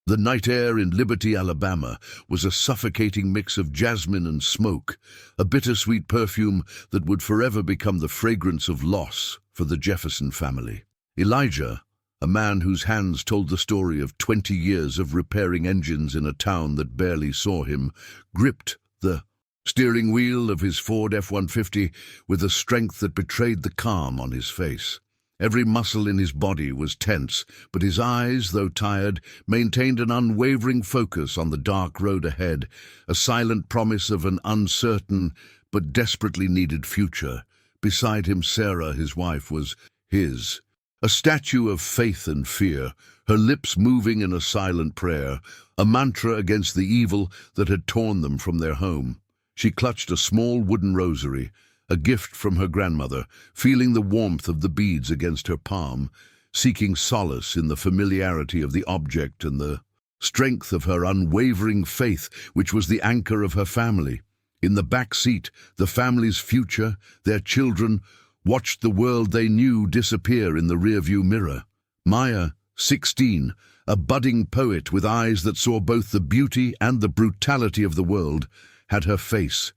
The night air in Liberty, Alabama, was a suffocating mix of jasmine and smoke, a bittersweet perfume that would forever become the fragrance of loss for the Jefferson family. Elijah, a man whose hands told the story of 20 years of repairing engines in a town that barely saw him, gripped the steering wheel of his Ford F-150 with a strength that betrayed the calm on his face. Every muscle in his body was tense, but his eyes, though tired, maintained an unwavering focus on the dark road ahead, a silent promise of an uncertain but desperately needed future. Beside him, Sarah, his wife, was a statue of faith and fear, her lips moving in a silent prayer, a mantra against the evil that had torn them from their home. She clutched a small wooden rosary, a gift from her grandmother, feeling the warmth of the beads against her palm, seeking solace in the familiarity of the object and the strength of her unwavering faith, which was the anchor of her family. In the back seat, the family's future, their children, watched the world they knew disappear in the rearview mirror. Maya, 16, a budding poet with eyes that saw both the beauty and the brutality of the world, had her face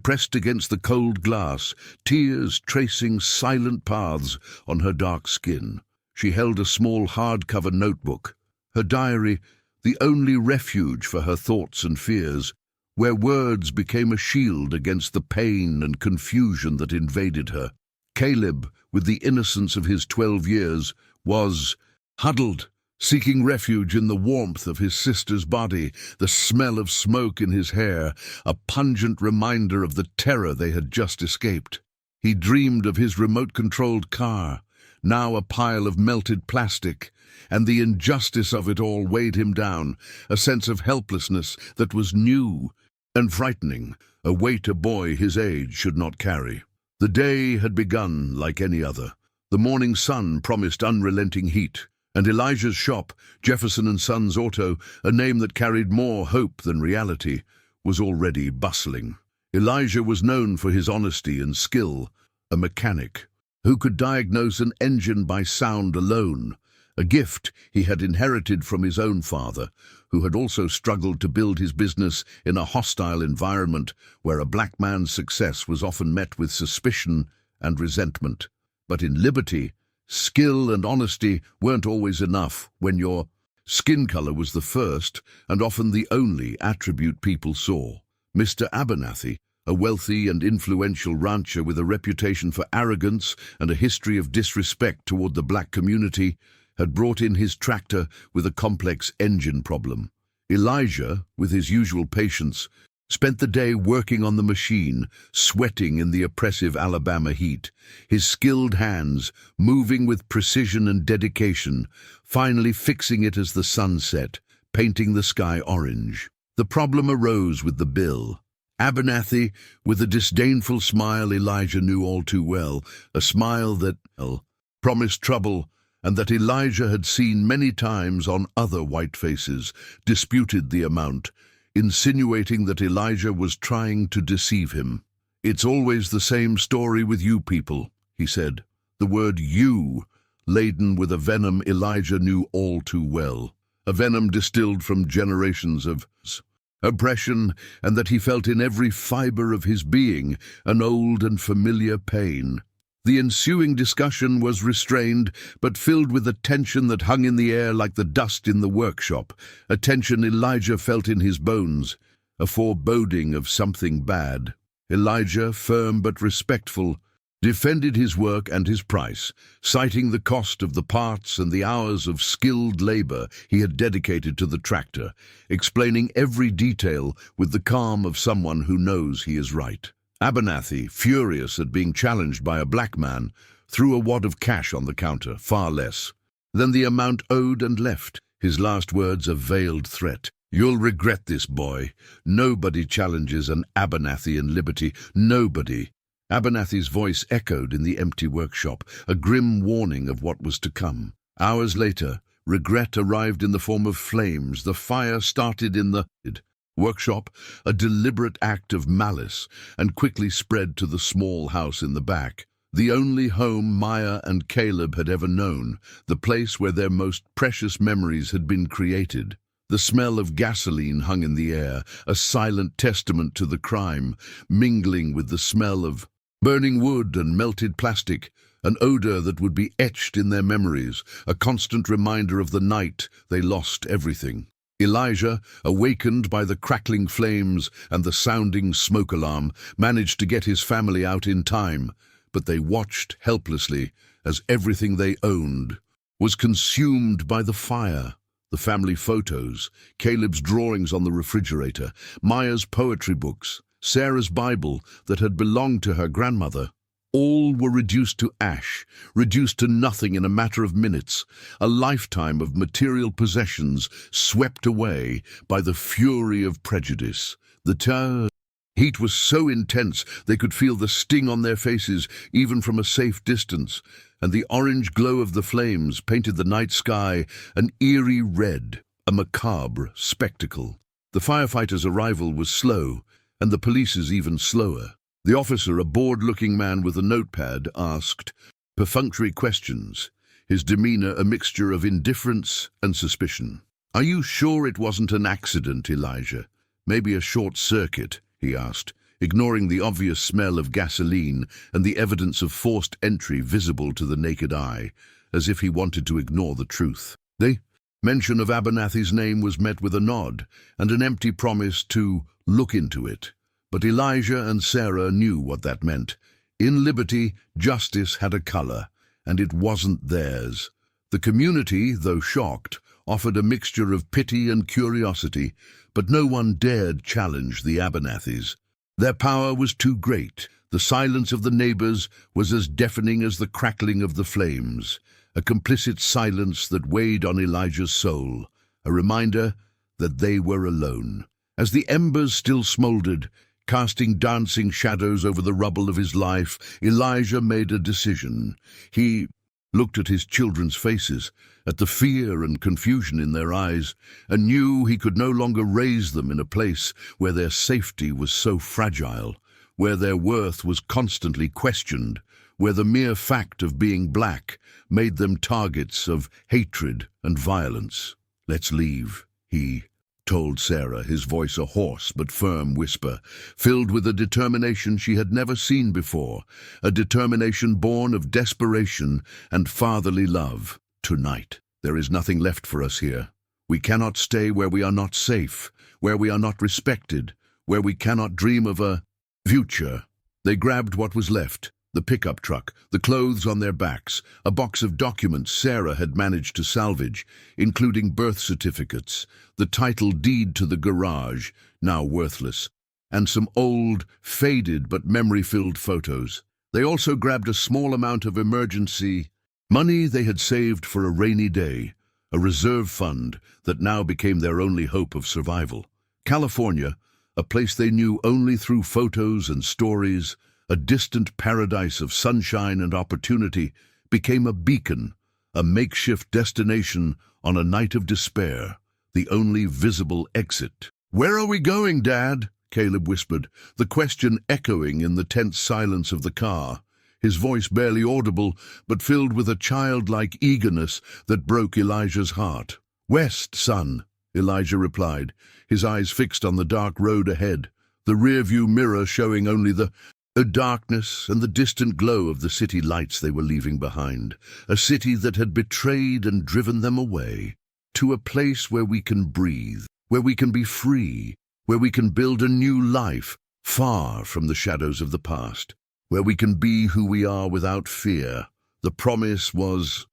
pressed against the cold glass, tears tracing silent paths on her dark skin. She held a small hardcover notebook, her diary the only refuge for her thoughts and fears, where words became a shield against the pain and confusion that invaded her. Caleb, with the innocence of his 12 years, was huddled, seeking refuge in the warmth of his sister's body, the smell of smoke in his hair, a pungent reminder of the terror they had just escaped. He dreamed of his remote-controlled car, now a pile of melted plastic, and the injustice of it all weighed him down, a sense of helplessness that was new and frightening, a weight a boy his age should not carry. The day had begun like any other. The morning sun promised unrelenting heat, and Elijah's shop, Jefferson & Sons Auto, a name that carried more hope than reality, was already bustling. Elijah was known for his honesty and skill, a mechanic who could diagnose an engine by sound alone, a gift he had inherited from his own father, who had also struggled to build his business in a hostile environment where a black man's success was often met with suspicion and resentment. But in Liberty, skill and honesty weren't always enough when your skin color was the first and often the only attribute people saw. Mr. Abernathy, a wealthy and influential rancher with a reputation for arrogance and a history of disrespect toward the black community, had brought in his tractor with a complex engine problem. Elijah, with his usual patience, spent the day working on the machine, sweating in the oppressive Alabama heat, his skilled hands moving with precision and dedication, finally fixing it as the sun set, painting the sky orange. The problem arose with the bill. Abernathy, with a disdainful smile Elijah knew all too well, a smile that promised trouble, and that Elijah had seen many times on other white faces, disputed the amount, insinuating that Elijah was trying to deceive him. "It's always the same story with you people," he said, the word "you" laden with a venom Elijah knew all too well, a venom distilled from generations of oppression, and that he felt in every fiber of his being, an old and familiar pain. The ensuing discussion was restrained, but filled with a tension that hung in the air like the dust in the workshop, a tension Elijah felt in his bones, a foreboding of something bad. Elijah, firm but respectful, defended his work and his price, citing the cost of the parts and the hours of skilled labor he had dedicated to the tractor, explaining every detail with the calm of someone who knows he is right. Abernathy, furious at being challenged by a black man, threw a wad of cash on the counter, far less than the amount owed, and left, his last words a veiled threat. "You'll regret this, boy. Nobody challenges an Abernathy in Liberty. Nobody." Abernathy's voice echoed in the empty workshop, a grim warning of what was to come. Hours later, regret arrived in the form of flames. The fire started in the workshop, a deliberate act of malice, and quickly spread to the small house in the back, the only home Maya and Caleb had ever known, the place where their most precious memories had been created. The smell of gasoline hung in the air, a silent testament to the crime, mingling with the smell of burning wood and melted plastic, an odor that would be etched in their memories, a constant reminder of the night they lost everything. Elijah, awakened by the crackling flames and the sounding smoke alarm, managed to get his family out in time, but they watched helplessly as everything they owned was consumed by the fire. The family photos, Caleb's drawings on the refrigerator, Maya's poetry books, Sarah's Bible that had belonged to her grandmother, all were reduced to ash, reduced to nothing in a matter of minutes, a lifetime of material possessions swept away by the fury of prejudice. The heat was so intense they could feel the sting on their faces even from a safe distance, and the orange glow of the flames painted the night sky an eerie red, a macabre spectacle. The firefighters' arrival was slow, and the police's even slower. The officer, a bored-looking man with a notepad, asked perfunctory questions, his demeanor a mixture of indifference and suspicion. "Are you sure it wasn't an accident, Elijah? Maybe a short circuit?" he asked, ignoring the obvious smell of gasoline and the evidence of forced entry visible to the naked eye, as if he wanted to ignore the truth. The mention of Abernathy's name was met with a nod and an empty promise to look into it. But Elijah and Sarah knew what that meant. In liberty, justice had a color, and it wasn't theirs. The community, though shocked, offered a mixture of pity and curiosity, but no one dared challenge the Abernathys. Their power was too great. The silence of the neighbors was as deafening as the crackling of the flames, a complicit silence that weighed on Elijah's soul, a reminder that they were alone. As the embers still smoldered, casting dancing shadows over the rubble of his life, Elijah made a decision. He looked at his children's faces, at the fear and confusion in their eyes, and knew he could no longer raise them in a place where their safety was so fragile, where their worth was constantly questioned, where the mere fact of being black made them targets of hatred and violence. "Let's leave," he told Sarah, his voice a hoarse but firm whisper, filled with a determination she had never seen before, a determination born of desperation and fatherly love. "Tonight, there is nothing left for us here. We cannot stay where we are not safe, where we are not respected, where we cannot dream of a future." They grabbed what was left, the pickup truck, the clothes on their backs, a box of documents Sarah had managed to salvage, including birth certificates, the title deed to the garage, now worthless, and some old, faded but memory-filled photos. They also grabbed a small amount of emergency money they had saved for a rainy day, a reserve fund that now became their only hope of survival. California, a place they knew only through photos and stories, a distant paradise of sunshine and opportunity, became a beacon, a makeshift destination on a night of despair, the only visible exit. "Where are we going, Dad?" Caleb whispered, the question echoing in the tense silence of the car, his voice barely audible, but filled with a childlike eagerness that broke Elijah's heart. "West, son," Elijah replied, his eyes fixed on the dark road ahead, the rearview mirror showing only the darkness and the distant glow of the city lights they were leaving behind, a city that had betrayed and driven them away, to a place where we can breathe, where we can be free, where we can build a new life, far from the shadows of the past, where we can be who we are without fear. The promise was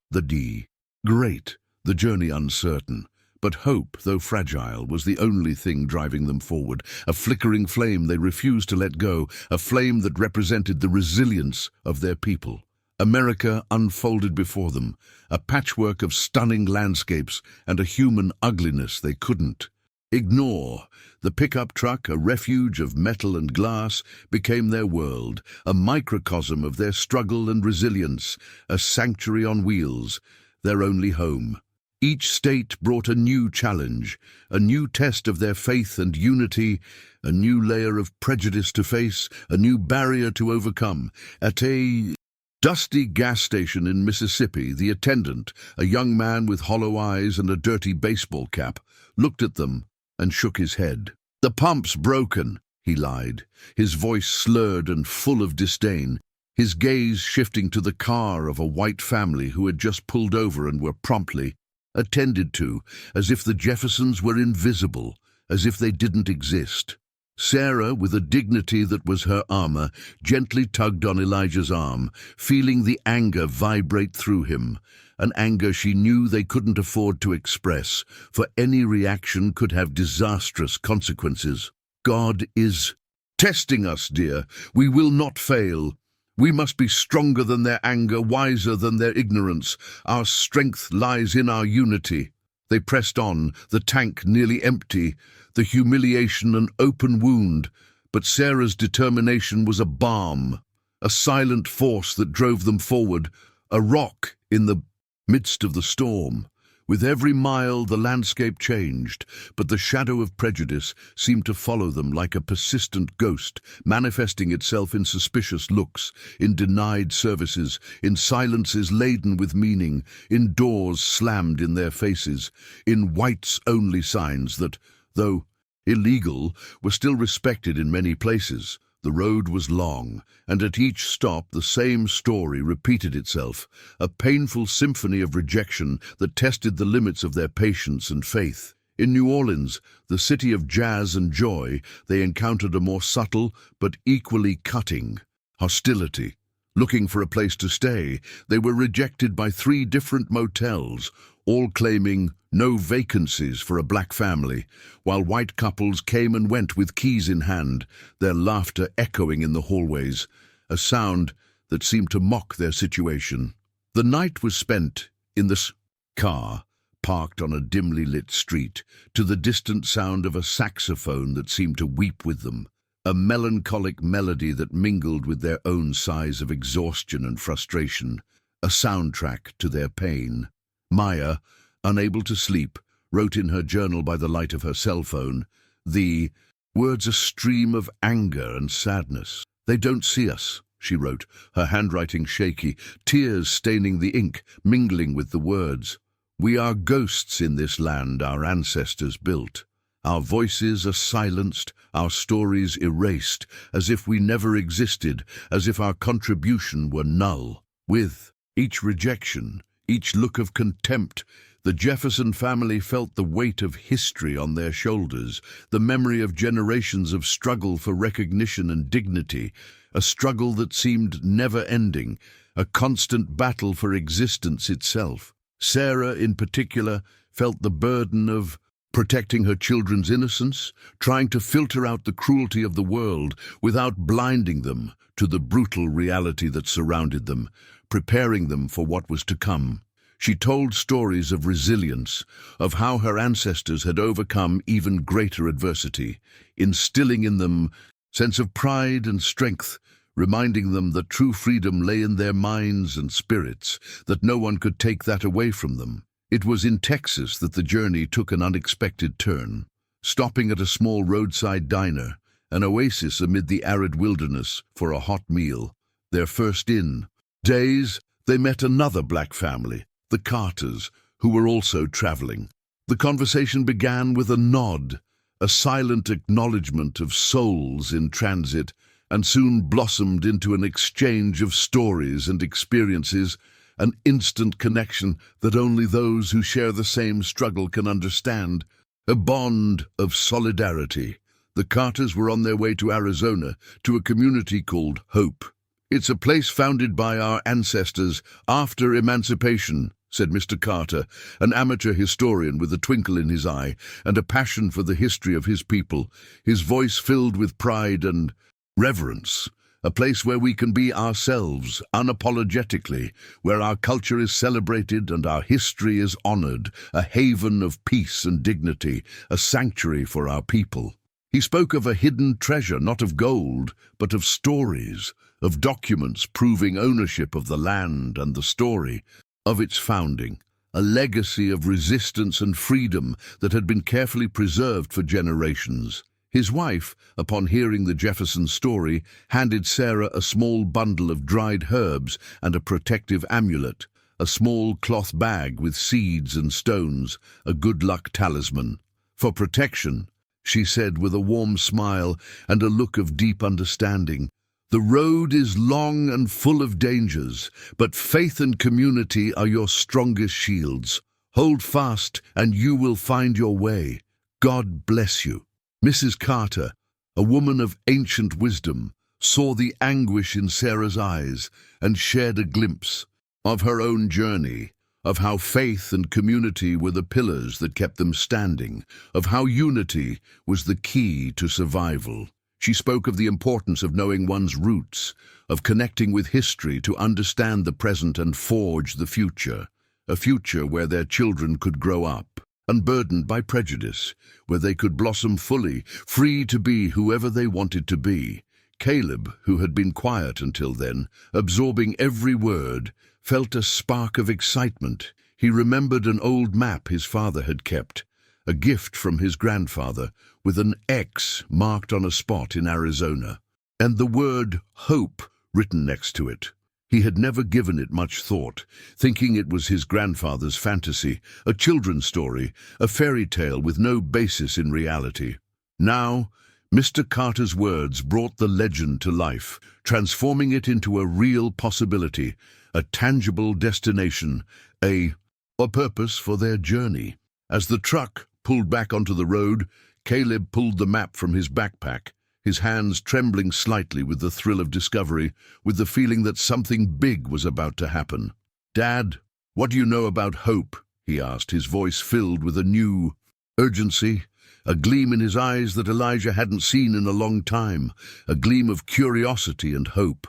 great, the journey uncertain. But hope, though fragile, was the only thing driving them forward, a flickering flame they refused to let go, a flame that represented the resilience of their people. America unfolded before them, a patchwork of stunning landscapes and a human ugliness they couldn't ignore. The pickup truck, a refuge of metal and glass, became their world, a microcosm of their struggle and resilience, a sanctuary on wheels, their only home. Each state brought a new challenge, a new test of their faith and unity, a new layer of prejudice to face, a new barrier to overcome. At a dusty gas station in Mississippi, the attendant, a young man with hollow eyes and a dirty baseball cap, looked at them, and shook his head. "The pump's broken," he lied, his voice slurred and full of disdain, his gaze shifting to the car of a white family who had just pulled over and were promptly attended to, as if the Jeffersons were invisible, as if they didn't exist. Sarah, with a dignity that was her armor, gently tugged on Elijah's arm, feeling the anger vibrate through him, an anger she knew they couldn't afford to express, for any reaction could have disastrous consequences. "God is testing us, dear. We will not fail. We must be stronger than their anger, wiser than their ignorance. Our strength lies in our unity." They pressed on, the tank nearly empty, the humiliation an open wound, but Sarah's determination was a balm, a silent force that drove them forward, a rock in the midst of the storm. With every mile the landscape changed, but the shadow of prejudice seemed to follow them like a persistent ghost, manifesting itself in suspicious looks, in denied services, in silences laden with meaning, in doors slammed in their faces, in whites-only signs that, though illegal, were still respected in many places. The road was long, and at each stop the same story repeated itself, a painful symphony of rejection that tested the limits of their patience and faith. In New Orleans, the city of jazz and joy, they encountered a more subtle but equally cutting hostility. Looking for a place to stay, they were rejected by 3 different motels, all claiming no vacancies for a black family, while white couples came and went with keys in hand, their laughter echoing in the hallways, a sound that seemed to mock their situation. The night was spent in the car, parked on a dimly lit street, to the distant sound of a saxophone that seemed to weep with them, a melancholic melody that mingled with their own sighs of exhaustion and frustration, a soundtrack to their pain. Maya, unable to sleep, wrote in her journal by the light of her cell phone, the words a stream of anger and sadness. "They don't see us," she wrote, her handwriting shaky, tears staining the ink, mingling with the words. "We are ghosts in this land our ancestors built. Our voices are silenced, our stories erased, as if we never existed, as if our contribution were null." With each rejection, each look of contempt, the Jefferson family felt the weight of history on their shoulders, the memory of generations of struggle for recognition and dignity, a struggle that seemed never-ending, a constant battle for existence itself. Sarah, in particular, felt the burden of protecting her children's innocence, trying to filter out the cruelty of the world without blinding them to the brutal reality that surrounded them, preparing them for what was to come. She told stories of resilience, of how her ancestors had overcome even greater adversity, instilling in them a sense of pride and strength, reminding them that true freedom lay in their minds and spirits, that no one could take that away from them. It was in Texas that the journey took an unexpected turn, stopping at a small roadside diner, an oasis amid the arid wilderness, for a hot meal. Their first in days, they met another black family, the Carters, who were also traveling. The conversation began with a nod, a silent acknowledgement of souls in transit, and soon blossomed into an exchange of stories and experiences, an instant connection that only those who share the same struggle can understand, a bond of solidarity. The Carters were on their way to Arizona, to a community called Hope. "It's a place founded by our ancestors after emancipation," said Mr. Carter, an amateur historian with a twinkle in his eye and a passion for the history of his people, his voice filled with pride and reverence. "A place where we can be ourselves, unapologetically, where our culture is celebrated and our history is honored, a haven of peace and dignity, a sanctuary for our people." He spoke of a hidden treasure, not of gold, but of stories, of documents proving ownership of the land and the story of its founding, a legacy of resistance and freedom that had been carefully preserved for generations. His wife, upon hearing the Jefferson story, handed Sarah a small bundle of dried herbs and a protective amulet, a small cloth bag with seeds and stones, a good luck talisman. For protection, she said with a warm smile and a look of deep understanding. The road is long and full of dangers, but faith and community are your strongest shields. Hold fast and you will find your way. God bless you. Mrs. Carter, a woman of ancient wisdom, saw the anguish in Sarah's eyes and shared a glimpse of her own journey, of how faith and community were the pillars that kept them standing, of how unity was the key to survival. She spoke of the importance of knowing one's roots, of connecting with history to understand the present and forge the future, a future where their children could grow up, unburdened by prejudice, where they could blossom fully, free to be whoever they wanted to be. Caleb, who had been quiet until then, absorbing every word, felt a spark of excitement. He remembered an old map his father had kept, a gift from his grandfather, with an X marked on a spot in Arizona, and the word hope written next to it. He had never given it much thought, thinking it was his grandfather's fantasy, a children's story, a fairy tale with no basis in reality. Now, Mr. Carter's words brought the legend to life, transforming it into a real possibility, a tangible destination, a purpose for their journey. As the truck pulled back onto the road, Caleb pulled the map from his backpack, his hands trembling slightly with the thrill of discovery, with the feeling that something big was about to happen. "Dad, what do you know about hope?" he asked, his voice filled with a new urgency, a gleam in his eyes that Elijah hadn't seen in a long time, a gleam of curiosity and hope.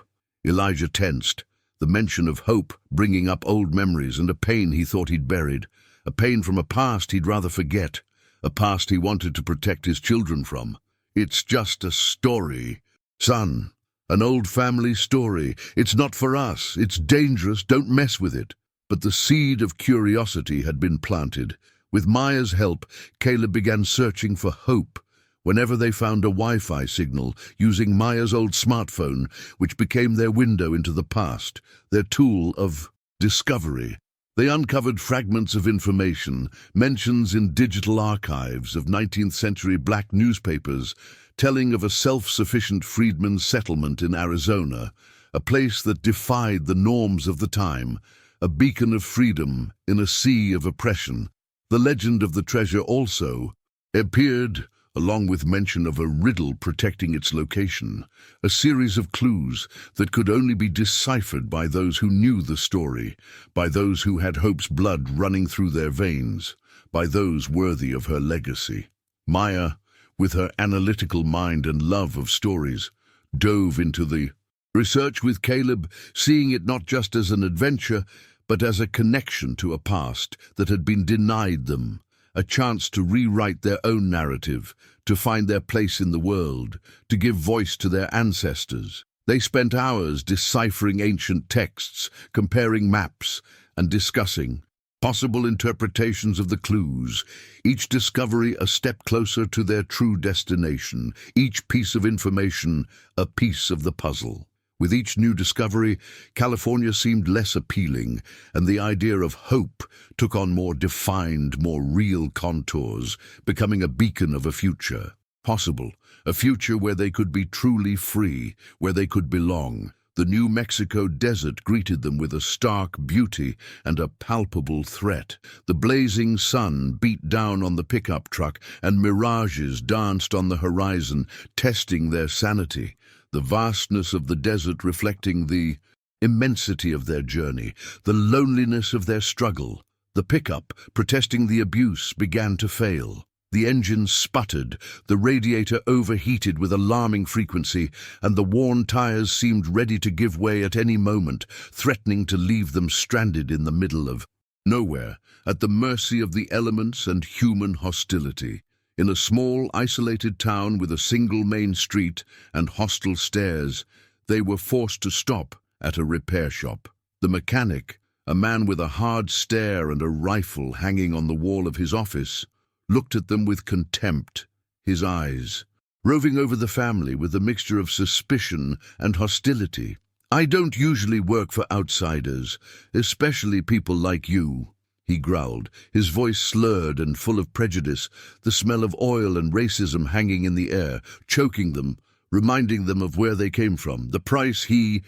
Elijah tensed, the mention of hope bringing up old memories and a pain he thought he'd buried, a pain from a past he'd rather forget, a past he wanted to protect his children from. "It's just a story, son, an old family story. It's not for us. It's dangerous. Don't mess with it." But the seed of curiosity had been planted. With Maya's help, Caleb began searching for hope. Whenever they found a Wi-Fi signal, using Maya's old smartphone, which became their window into the past, their tool of discovery. They uncovered fragments of information, mentions in digital archives of 19th century black newspapers, telling of a self-sufficient freedmen's settlement in Arizona, a place that defied the norms of the time, a beacon of freedom in a sea of oppression. The legend of the treasure also appeared, along with mention of a riddle protecting its location, a series of clues that could only be deciphered by those who knew the story, by those who had hope's blood running through their veins, by those worthy of her legacy. Maya, with her analytical mind and love of stories, dove into the research with Caleb, seeing it not just as an adventure, but as a connection to a past that had been denied them, a chance to rewrite their own narrative, to find their place in the world, to give voice to their ancestors. They spent hours deciphering ancient texts, comparing maps, and discussing possible interpretations of the clues, each discovery a step closer to their true destination, each piece of information a piece of the puzzle. With each new discovery, California seemed less appealing, and the idea of hope took on more defined, more real contours, becoming a beacon of a future possible, a future where they could be truly free, where they could belong. The New Mexico desert greeted them with a stark beauty and a palpable threat. The blazing sun beat down on the pickup truck, and mirages danced on the horizon, testing their sanity. The vastness of the desert reflecting the immensity of their journey, the loneliness of their struggle. The pickup, protesting the abuse, began to fail. The engine sputtered, the radiator overheated with alarming frequency, and the worn tires seemed ready to give way at any moment, threatening to leave them stranded in the middle of nowhere, at the mercy of the elements and human hostility. In a small, isolated town with a single main street and hostile stairs, they were forced to stop at a repair shop. The mechanic, a man with a hard stare and a rifle hanging on the wall of his office, looked at them with contempt, his eyes roving over the family with a mixture of suspicion and hostility. "I don't usually work for outsiders, especially people like you," he growled, his voice slurred and full of prejudice, the smell of oil and racism hanging in the air, choking them, reminding them of where they came from. The price he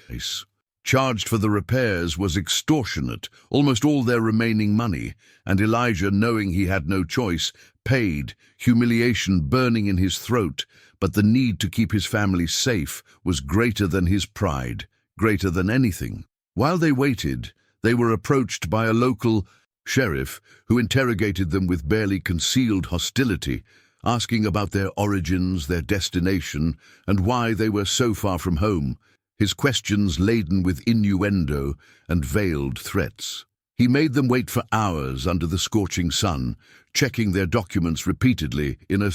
charged for the repairs was extortionate, almost all their remaining money, and Elijah, knowing he had no choice, paid, humiliation burning in his throat, but the need to keep his family safe was greater than his pride, greater than anything. While they waited, they were approached by a local sheriff who interrogated them with barely concealed hostility, asking about their origins, their destination, and why they were so far from home, his questions laden with innuendo and veiled threats. He made them wait for hours under the scorching sun, checking their documents repeatedly in a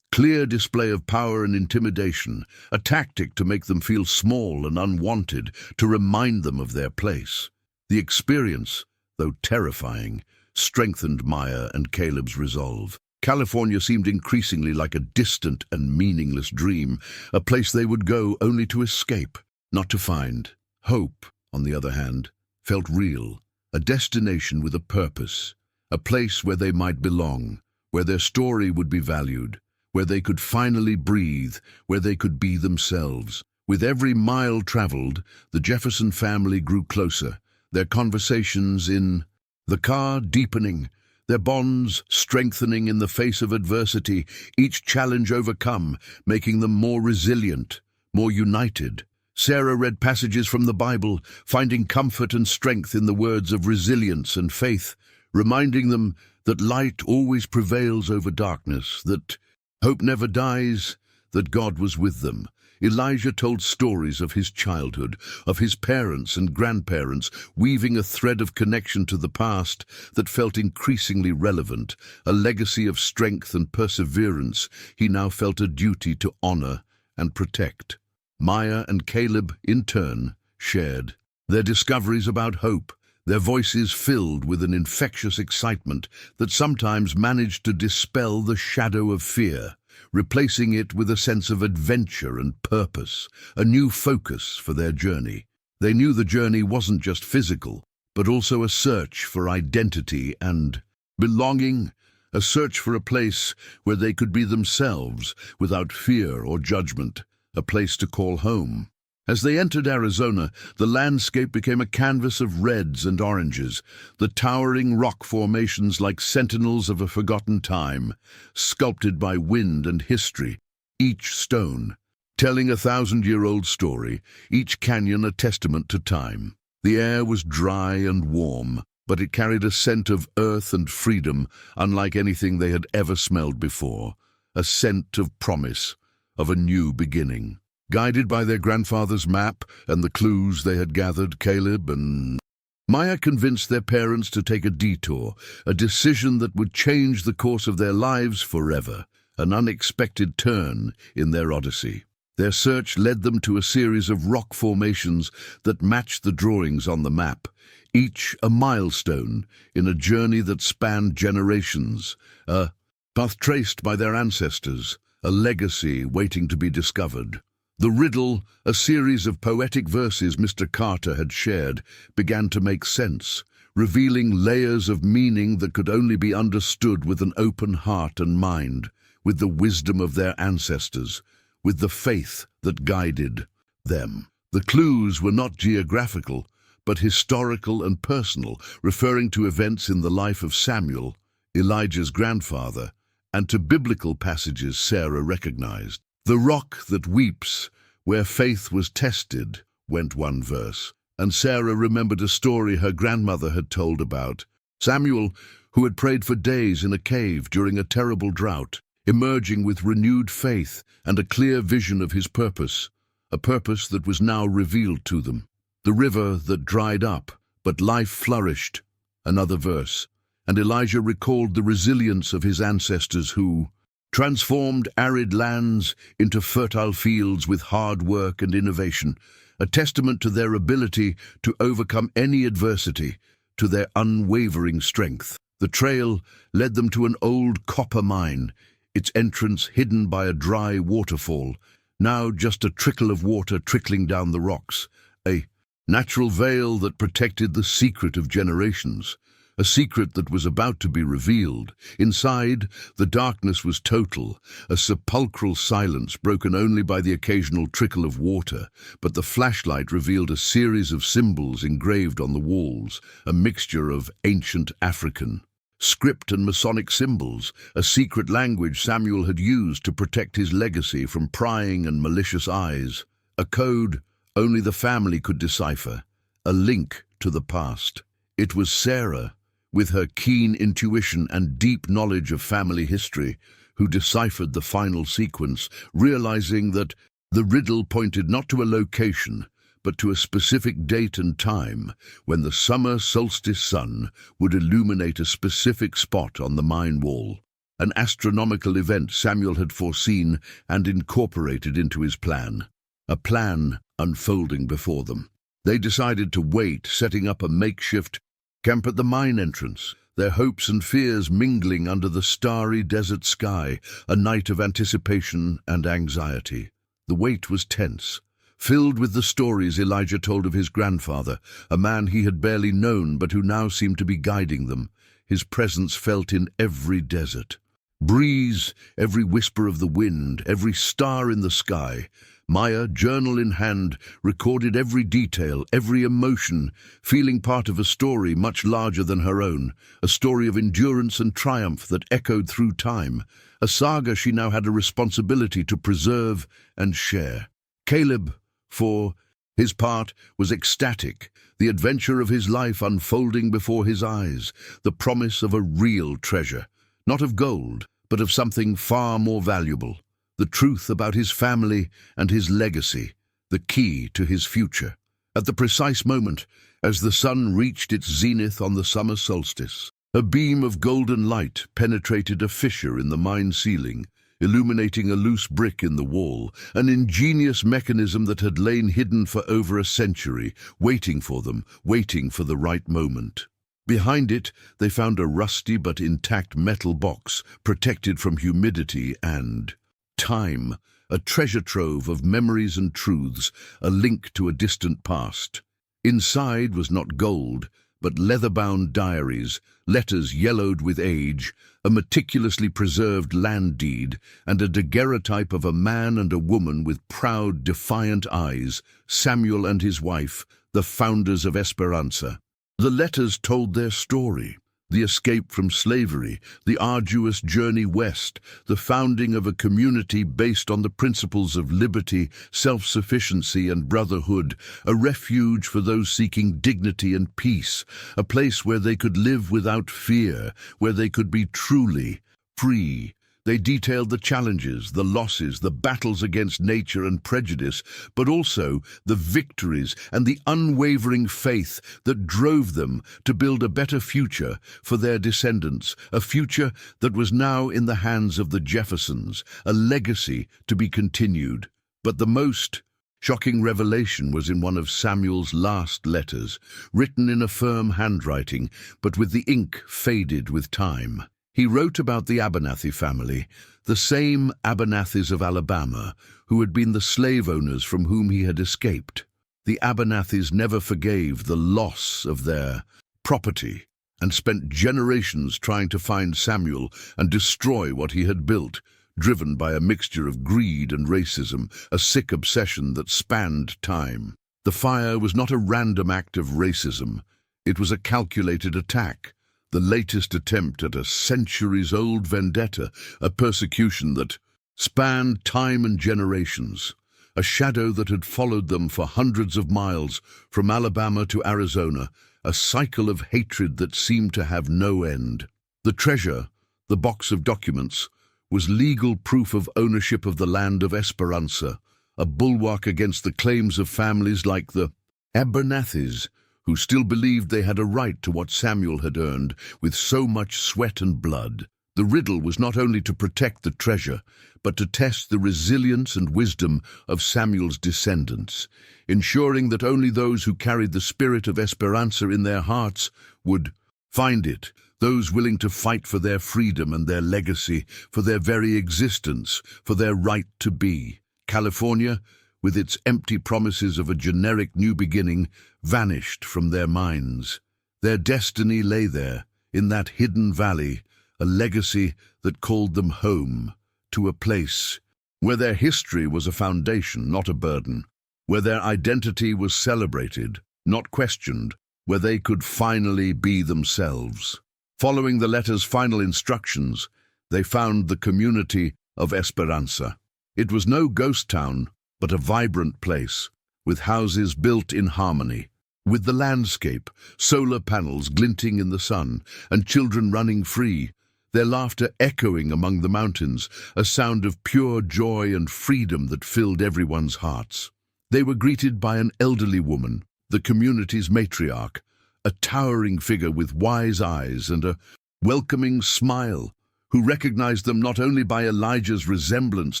clear display of power and intimidation, a tactic to make them feel small and unwanted, to remind them of their place. The experience, though terrifying, strengthened Maya and Caleb's resolve. California seemed increasingly like a distant and meaningless dream, a place they would go only to escape, not to find. Hope, on the other hand, felt real, a destination with a purpose, a place where they might belong, where their story would be valued, where they could finally breathe, where they could be themselves. With every mile traveled, the Jefferson family grew closer, their conversations in the car deepening, their bonds strengthening in the face of adversity, each challenge overcome, making them more resilient, more united. Sarah read passages from the Bible, finding comfort and strength in the words of resilience and faith, reminding them that light always prevails over darkness, that hope never dies, that God was with them. Elijah told stories of his childhood, of his parents and grandparents, weaving a thread of connection to the past that felt increasingly relevant, a legacy of strength and perseverance he now felt a duty to honor and protect. Maya and Caleb, in turn, shared their discoveries about hope, their voices filled with an infectious excitement that sometimes managed to dispel the shadow of fear, replacing it with a sense of adventure and purpose, a new focus for their journey. They knew the journey wasn't just physical, but also a search for identity and belonging, a search for a place where they could be themselves without fear or judgment, a place to call home. As they entered Arizona, the landscape became a canvas of reds and oranges, the towering rock formations like sentinels of a forgotten time, sculpted by wind and history, each stone telling a 1,000-year-old story, each canyon a testament to time. The air was dry and warm, but it carried a scent of earth and freedom unlike anything they had ever smelled before, a scent of promise, of a new beginning. Guided by their grandfather's map and the clues they had gathered, Caleb and Maya convinced their parents to take a detour, a decision that would change the course of their lives forever, an unexpected turn in their odyssey. Their search led them to a series of rock formations that matched the drawings on the map, each a milestone in a journey that spanned generations, a path traced by their ancestors, a legacy waiting to be discovered. The riddle, a series of poetic verses Mr. Carter had shared, began to make sense, revealing layers of meaning that could only be understood with an open heart and mind, with the wisdom of their ancestors, with the faith that guided them. The clues were not geographical, but historical and personal, referring to events in the life of Samuel, Elijah's grandfather, and to biblical passages Sarah recognized. "The rock that weeps, where faith was tested," went one verse, and Sarah remembered a story her grandmother had told about Samuel, who had prayed for days in a cave during a terrible drought, emerging with renewed faith and a clear vision of his purpose, a purpose that was now revealed to them. "The river that dried up, but life flourished," another verse, and Elijah recalled the resilience of his ancestors who transformed arid lands into fertile fields with hard work and innovation, a testament to their ability to overcome any adversity, to their unwavering strength. The trail led them to an old copper mine, its entrance hidden by a dry waterfall, now just a trickle of water trickling down the rocks, a natural veil that protected the secret of generations, a secret that was about to be revealed. Inside, the darkness was total, a sepulchral silence broken only by the occasional trickle of water, but the flashlight revealed a series of symbols engraved on the walls, a mixture of ancient African script and Masonic symbols, a secret language Samuel had used to protect his legacy from prying and malicious eyes, a code only the family could decipher, a link to the past. It was Sarah, with her keen intuition and deep knowledge of family history, who deciphered the final sequence, realizing that the riddle pointed not to a location, but to a specific date and time when the summer solstice sun would illuminate a specific spot on the mine wall, an astronomical event Samuel had foreseen and incorporated into his plan, a plan unfolding before them. They decided to wait, setting up a makeshift camp at the mine entrance, their hopes and fears mingling under the starry desert sky, a night of anticipation and anxiety. The wait was tense, filled with the stories Elijah told of his grandfather, a man he had barely known but who now seemed to be guiding them, his presence felt in every desert breeze, every whisper of the wind, every star in the sky. Maya, journal in hand, recorded every detail, every emotion, feeling part of a story much larger than her own, a story of endurance and triumph that echoed through time, a saga she now had a responsibility to preserve and share. Caleb, for his part, was ecstatic, the adventure of his life unfolding before his eyes, the promise of a real treasure, not of gold, but of something far more valuable, the truth about his family and his legacy, the key to his future. At the precise moment, as the sun reached its zenith on the summer solstice, a beam of golden light penetrated a fissure in the mine ceiling, illuminating a loose brick in the wall, an ingenious mechanism that had lain hidden for over a century, waiting for them, waiting for the right moment. Behind it, they found a rusty but intact metal box, protected from humidity and time, a treasure trove of memories and truths, a link to a distant past. Inside was not gold, but leather-bound diaries, letters yellowed with age, a meticulously preserved land deed, and a daguerreotype of a man and a woman with proud, defiant eyes, Samuel and his wife, the founders of Esperanza. The letters told their story, the escape from slavery, the arduous journey west, the founding of a community based on the principles of liberty, self-sufficiency and brotherhood, a refuge for those seeking dignity and peace, a place where they could live without fear, where they could be truly free. They detailed the challenges, the losses, the battles against nature and prejudice, but also the victories and the unwavering faith that drove them to build a better future for their descendants, a future that was now in the hands of the Jeffersons, a legacy to be continued. But the most shocking revelation was in one of Samuel's last letters, written in a firm handwriting, but with the ink faded with time. He wrote about the Abernathy family, the same Abernathys of Alabama, who had been the slave owners from whom he had escaped. The Abernathys never forgave the loss of their property and spent generations trying to find Samuel and destroy what he had built, driven by a mixture of greed and racism, a sick obsession that spanned time. The fire was not a random act of racism. It was a calculated attack, the latest attempt at a centuries-old vendetta, a persecution that spanned time and generations, a shadow that had followed them for hundreds of miles from Alabama to Arizona, a cycle of hatred that seemed to have no end. The treasure, the box of documents, was legal proof of ownership of the land of Esperanza, a bulwark against the claims of families like the Abernathys, who still believed they had a right to what Samuel had earned with so much sweat and blood. The riddle was not only to protect the treasure, but to test the resilience and wisdom of Samuel's descendants, ensuring that only those who carried the spirit of Esperanza in their hearts would find it, those willing to fight for their freedom and their legacy, for their very existence, for their right to be. California, with its empty promises of a generic new beginning, vanished from their minds. Their destiny lay there, in that hidden valley, a legacy that called them home, to a place where their history was a foundation, not a burden, where their identity was celebrated, not questioned, where they could finally be themselves. Following the letter's final instructions, they found the community of Esperanza. It was no ghost town, but a vibrant place, with houses built in harmony with the landscape, solar panels glinting in the sun, and children running free, their laughter echoing among the mountains, a sound of pure joy and freedom that filled everyone's hearts. They were greeted by an elderly woman, the community's matriarch, a towering figure with wise eyes and a welcoming smile, who recognized them not only by Elijah's resemblance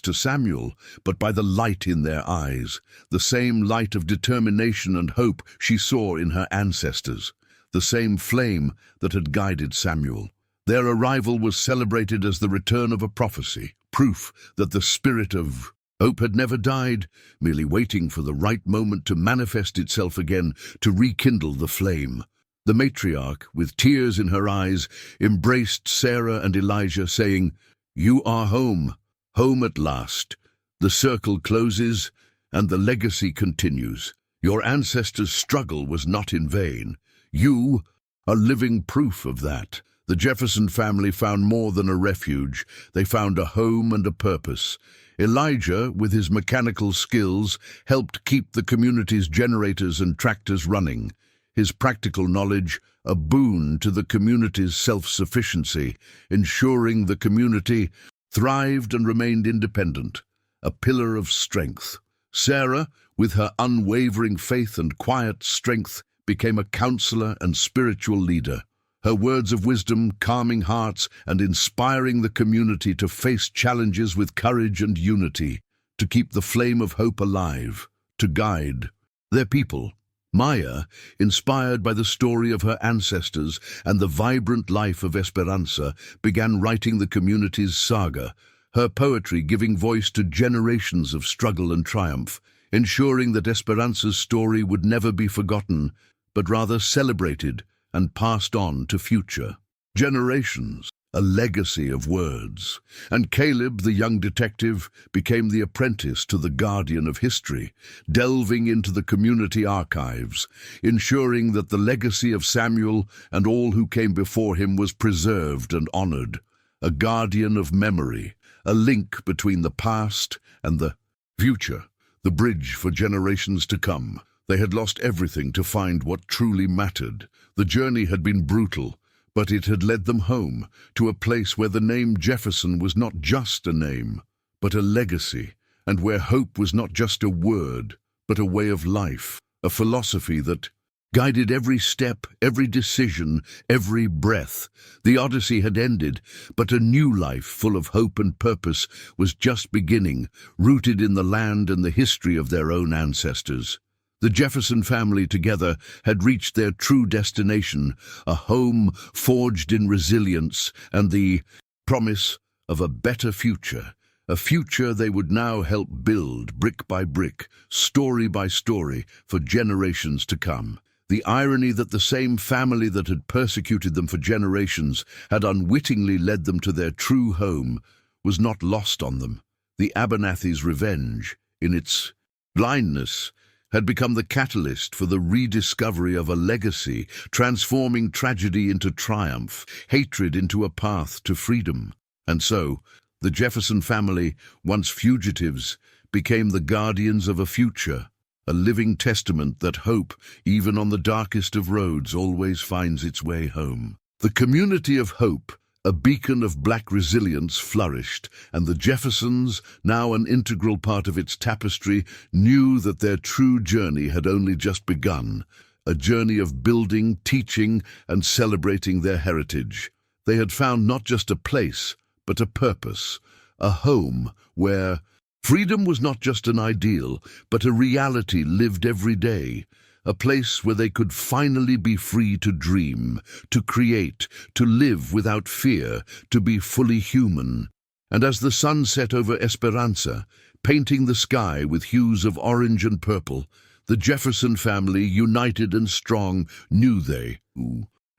to Samuel, but by the light in their eyes, the same light of determination and hope she saw in her ancestors, the same flame that had guided Samuel. Their arrival was celebrated as the return of a prophecy, proof that the spirit of hope had never died, merely waiting for the right moment to manifest itself again, to rekindle the flame. The matriarch, with tears in her eyes, embraced Sarah and Elijah, saying, "You are home, home at last. The circle closes, and the legacy continues. Your ancestors' struggle was not in vain. You are living proof of that." The Jefferson family found more than a refuge. They found a home and a purpose. Elijah, with his mechanical skills, helped keep the community's generators and tractors running. His practical knowledge, a boon to the community's self-sufficiency, ensuring the community thrived and remained independent, a pillar of strength. Sarah, with her unwavering faith and quiet strength, became a counselor and spiritual leader. Her words of wisdom calming hearts and inspiring the community to face challenges with courage and unity, to keep the flame of hope alive, to guide their people. Maya, inspired by the story of her ancestors and the vibrant life of Esperanza, began writing the community's saga, her poetry giving voice to generations of struggle and triumph, ensuring that Esperanza's story would never be forgotten, but rather celebrated and passed on to future generations. A legacy of words. And Caleb, the young detective, became the apprentice to the guardian of history, delving into the community archives, ensuring that the legacy of Samuel and all who came before him was preserved and honored. A guardian of memory, a link between the past and the future, the bridge for generations to come. They had lost everything to find what truly mattered. The journey had been brutal, but it had led them home, to a place where the name Jefferson was not just a name, but a legacy, and where hope was not just a word, but a way of life, a philosophy that guided every step, every decision, every breath. The Odyssey had ended, but a new life full of hope and purpose was just beginning, rooted in the land and the history of their own ancestors. The Jefferson family together had reached their true destination, a home forged in resilience and the promise of a better future, a future they would now help build brick by brick, story by story, for generations to come. The irony that the same family that had persecuted them for generations had unwittingly led them to their true home was not lost on them. The Abernathy's revenge, in its blindness, had become the catalyst for the rediscovery of a legacy, transforming tragedy into triumph, hatred into a path to freedom. And so, the Jefferson family, once fugitives, became the guardians of a future, a living testament that hope, even on the darkest of roads, always finds its way home. The community of hope, a beacon of black resilience, flourished, and the Jeffersons, now an integral part of its tapestry, knew that their true journey had only just begun, a journey of building, teaching, and celebrating their heritage. They had found not just a place, but a purpose, a home where freedom was not just an ideal, but a reality lived every day, a place where they could finally be free to dream, to create, to live without fear, to be fully human. And as the sun set over Esperanza, painting the sky with hues of orange and purple, the Jefferson family, united and strong, knew they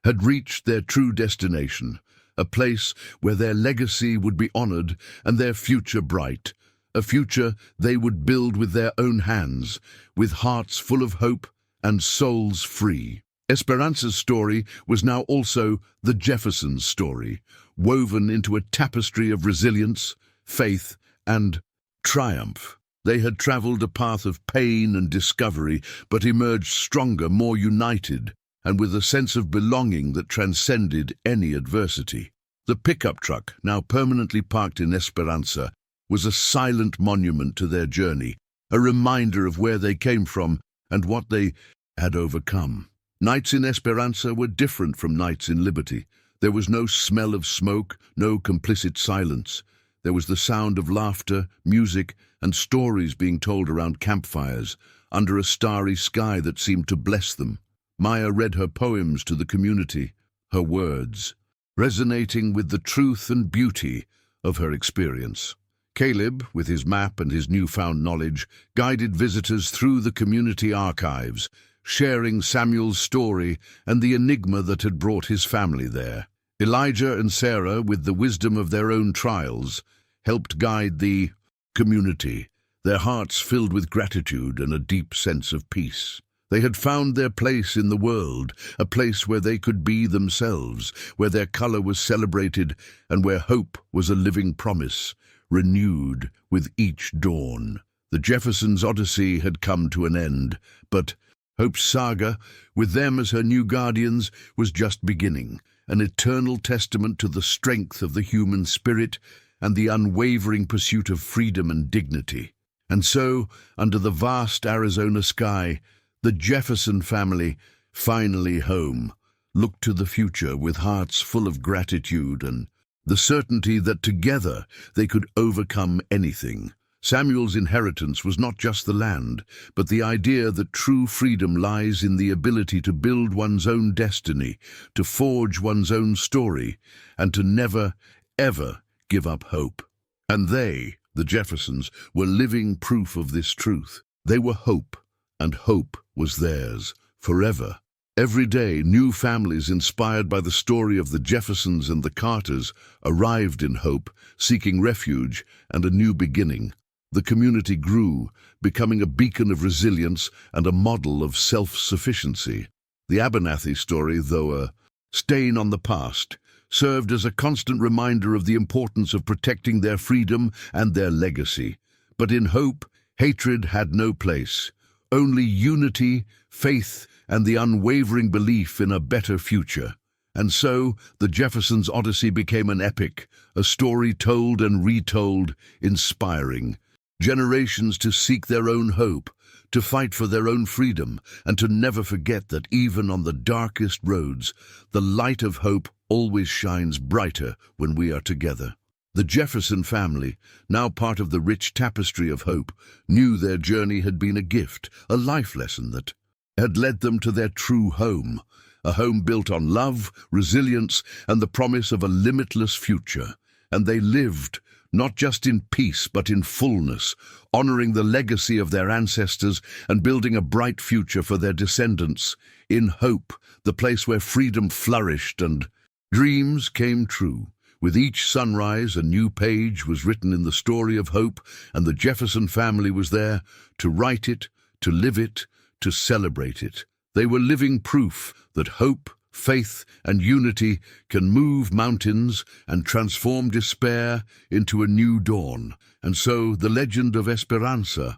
had reached their true destination, a place where their legacy would be honored and their future bright, a future they would build with their own hands, with hearts full of hope and souls free. Esperanza's story was now also the Jeffersons' story, woven into a tapestry of resilience, faith, and triumph. They had traveled a path of pain and discovery, but emerged stronger, more united, and with a sense of belonging that transcended any adversity. The pickup truck, now permanently parked in Esperanza, was a silent monument to their journey, a reminder of where they came from and what they had overcome. Nights in Esperanza were different from nights in Liberty. There was no smell of smoke, no complicit silence. There was the sound of laughter, music, and stories being told around campfires, under a starry sky that seemed to bless them. Maya read her poems to the community, her words resonating with the truth and beauty of her experience. Caleb, with his map and his newfound knowledge, guided visitors through the community archives, sharing Samuel's story and the enigma that had brought his family there. Elijah and Sarah, with the wisdom of their own trials, helped guide the community, their hearts filled with gratitude and a deep sense of peace. They had found their place in the world, a place where they could be themselves, where their color was celebrated, and where hope was a living promise, renewed with each dawn. The Jeffersons' odyssey had come to an end, but Hope's saga, with them as her new guardians, was just beginning, an eternal testament to the strength of the human spirit and the unwavering pursuit of freedom and dignity. And so, under the vast Arizona sky, the Jefferson family, finally home, looked to the future with hearts full of gratitude and the certainty that together they could overcome anything. Samuel's inheritance was not just the land, but the idea that true freedom lies in the ability to build one's own destiny, to forge one's own story, and to never, ever give up hope. And they, the Jeffersons, were living proof of this truth. They were hope, and hope was theirs, forever. Every day, new families inspired by the story of the Jeffersons and the Carters arrived in Hope, seeking refuge and a new beginning. The community grew, becoming a beacon of resilience and a model of self-sufficiency. The Abernathy story, though a stain on the past, served as a constant reminder of the importance of protecting their freedom and their legacy. But in Hope, hatred had no place. Only unity, faith, and the unwavering belief in a better future. And so, the Jeffersons' Odyssey became an epic, a story told and retold, inspiring generations to seek their own hope, to fight for their own freedom, and to never forget that even on the darkest roads, the light of hope always shines brighter when we are together. The Jefferson family, now part of the rich tapestry of hope, knew their journey had been a gift, a life lesson that had led them to their true home, a home built on love, resilience, and the promise of a limitless future. And they lived, not just in peace but in fullness, honoring the legacy of their ancestors and building a bright future for their descendants. In Hope, the place where freedom flourished and dreams came true. With each sunrise, a new page was written in the story of hope, and the Jefferson family was there to write it, to live it, to celebrate it. They were living proof that hope, faith, and unity can move mountains and transform despair into a new dawn. And so the legend of Esperanza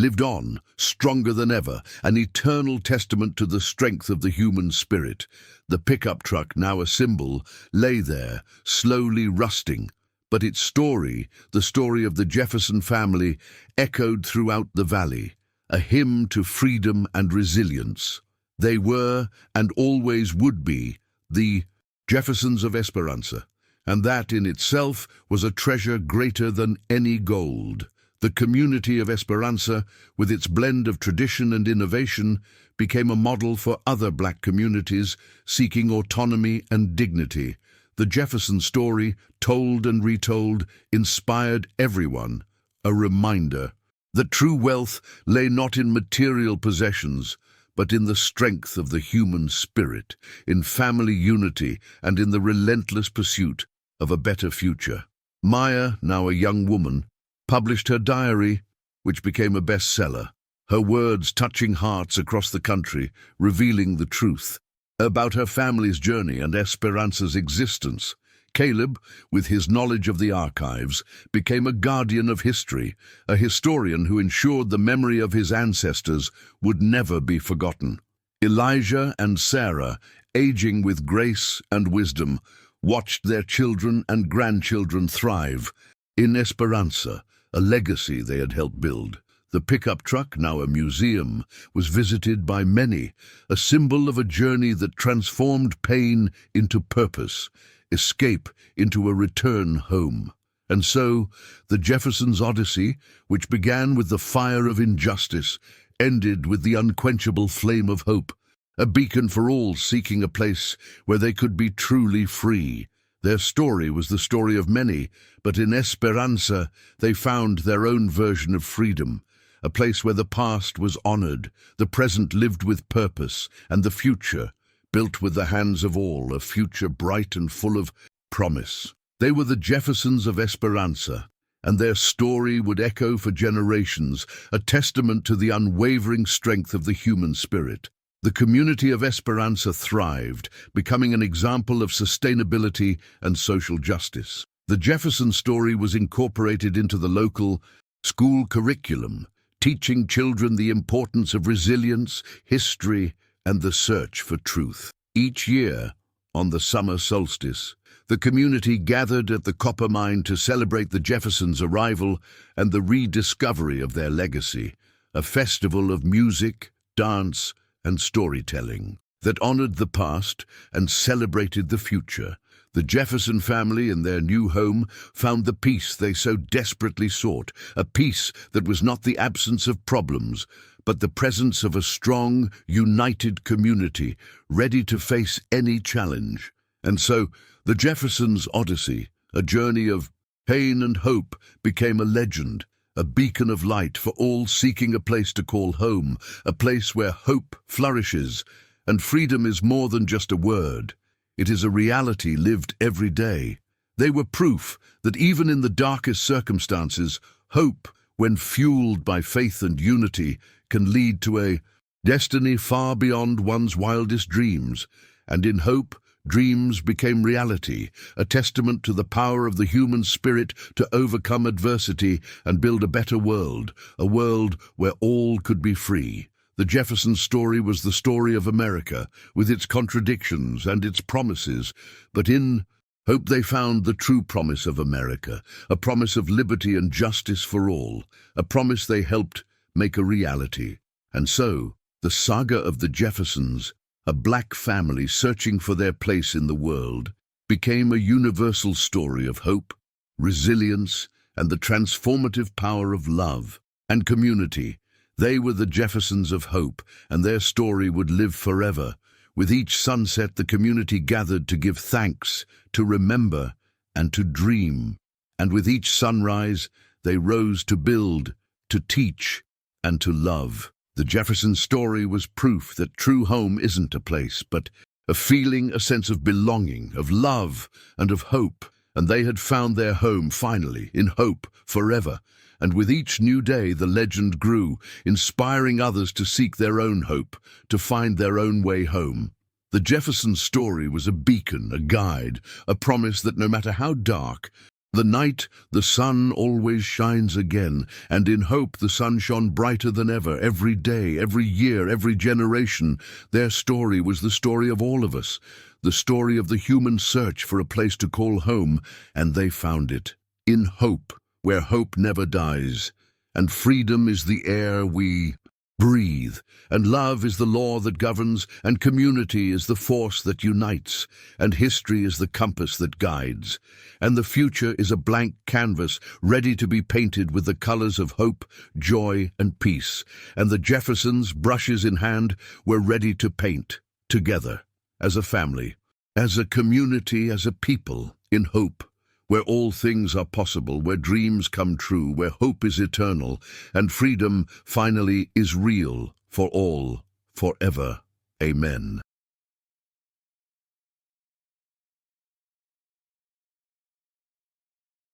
lived on, stronger than ever, an eternal testament to the strength of the human spirit. The pickup truck, now a symbol, lay there, slowly rusting, but its story, the story of the Jefferson family, echoed throughout the valley, a hymn to freedom and resilience. They were, and always would be, the Jeffersons of Esperanza, and that in itself was a treasure greater than any gold. The community of Esperanza, with its blend of tradition and innovation, became a model for other black communities seeking autonomy and dignity. The Jefferson story, told and retold, inspired everyone, a reminder that true wealth lay not in material possessions, but in the strength of the human spirit, in family unity, and in the relentless pursuit of a better future. Maya, now a young woman, published her diary, which became a bestseller, her words touching hearts across the country, revealing the truth about her family's journey and Esperanza's existence. Caleb, with his knowledge of the archives, became a guardian of history, a historian who ensured the memory of his ancestors would never be forgotten. Elijah and Sarah, aging with grace and wisdom, watched their children and grandchildren thrive in Esperanza, a legacy they had helped build. The pickup truck, now a museum, was visited by many, a symbol of a journey that transformed pain into purpose, escape into a return home. And so, the Jeffersons' Odyssey, which began with the fire of injustice, ended with the unquenchable flame of hope, a beacon for all seeking a place where they could be truly free. Their story was the story of many, but in Esperanza they found their own version of freedom, a place where the past was honored, the present lived with purpose, and the future built with the hands of all, a future bright and full of promise. They were the Jeffersons of Esperanza, and their story would echo for generations, a testament to the unwavering strength of the human spirit. The community of Esperanza thrived, becoming an example of sustainability and social justice. The Jefferson story was incorporated into the local school curriculum, teaching children the importance of resilience, history, and the search for truth. Each year, on the summer solstice, the community gathered at the copper mine to celebrate the Jeffersons' arrival and the rediscovery of their legacy, a festival of music, dance, and storytelling that honored the past and celebrated the future. The Jefferson family in their new home found the peace they so desperately sought, a peace that was not the absence of problems, but the presence of a strong, united community ready to face any challenge. And so, the Jeffersons' Odyssey, a journey of pain and hope, became a legend, a beacon of light for all seeking a place to call home, a place where hope flourishes, and freedom is more than just a word. It is a reality lived every day. They were proof that even in the darkest circumstances, hope, when fueled by faith and unity, can lead to a destiny far beyond one's wildest dreams. And in hope, dreams became reality, a testament to the power of the human spirit to overcome adversity and build a better world, a world where all could be free. The Jefferson story was the story of America, with its contradictions and its promises, but in hope they found the true promise of America, a promise of liberty and justice for all, a promise they helped make a reality. And so, the saga of the Jeffersons, a black family searching for their place in the world, became a universal story of hope, resilience, and the transformative power of love and community. They were the Jeffersons of hope, and their story would live forever. With each sunset, the community gathered to give thanks, to remember, and to dream. And with each sunrise, they rose to build, to teach, and to love. The Jefferson story was proof that true home isn't a place, but a feeling, a sense of belonging, of love, and of hope. And they had found their home, finally, in hope, forever. And with each new day, the legend grew, inspiring others to seek their own hope, to find their own way home. The Jefferson story was a beacon, a guide, a promise that no matter how dark the night, the sun always shines again, and in hope the sun shone brighter than ever, every day, every year, every generation. Their story was the story of all of us, the story of the human search for a place to call home, and they found it. In hope, where hope never dies, and freedom is the air we breathe, and love is the law that governs, and community is the force that unites, and history is the compass that guides, and the future is a blank canvas ready to be painted with the colors of hope, joy, and peace. And the Jeffersons, brushes in hand, were ready to paint, together, as a family, as a community, as a people, in hope, where all things are possible, where dreams come true, where hope is eternal, and freedom, finally, is real for all, forever. Amen.